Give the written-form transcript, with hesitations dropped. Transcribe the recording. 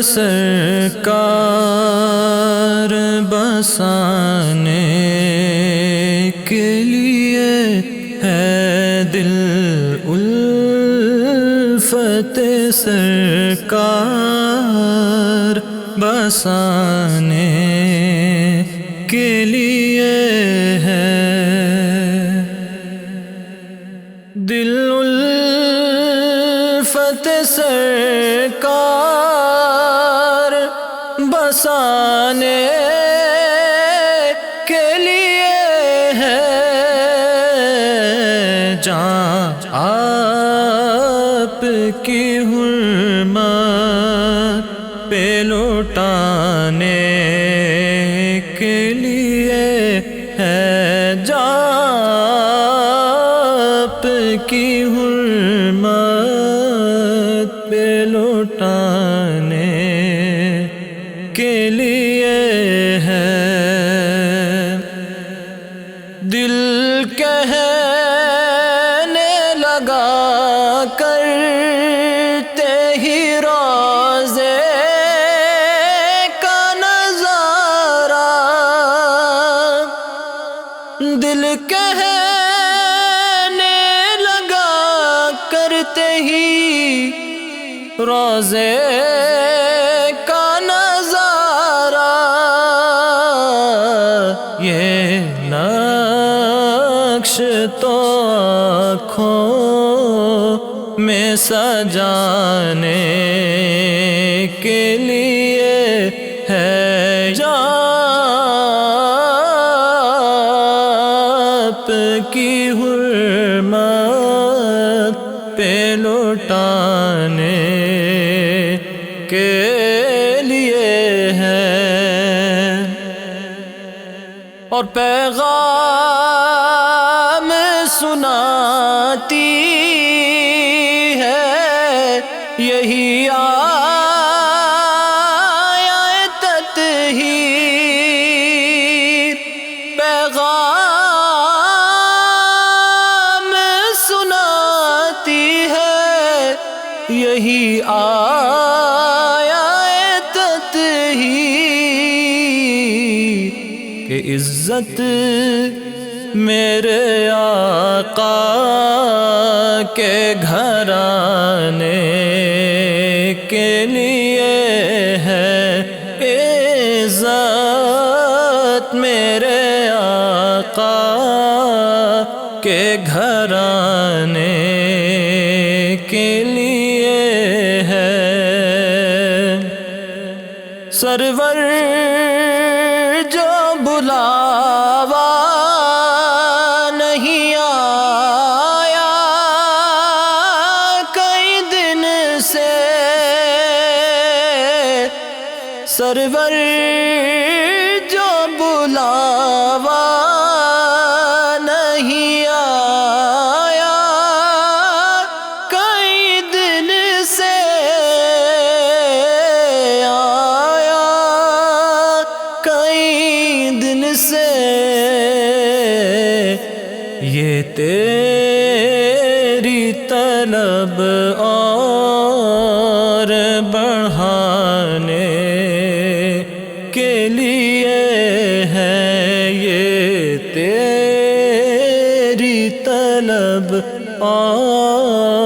سرکار بسانے کے لیے ہے دل الفت سرکار بسانے کے لیے ہے دل الفت سرکار بسانے کے لیے ہے جہاں آپ کی حرمت پہ لوٹانے کے لیے ہے جہاں آپ کی حرمت پہ لوٹانے کے لیے ہے دل کہنے لگا کرتے ہی روزے کا نظارہ دل کہنے لگا کرتے ہی روزے کا نظارہ یہ نقش تو آنکھوں میں سجانے کے لیے ہے آپ کی حرمت پہ لوٹانے کے لیے ہے اور پیغام سناتی ہے یہی آیت تطہیر پیغام سناتی ہے یہی آیت تطہیر کہ عزت میرے آقا کے گھرانے کے لیے ہے عزت میرے آقا کے گھرانے کے لیے ہے سرور جو بلاوا نہیں آیا کئی دن سے سرور جو بلاوا نہیں آیا کئی دن سے آیا کئی دن سے یہ تیری طلب اور بڑھانے کے لیے ہے یہ تیری طلب اور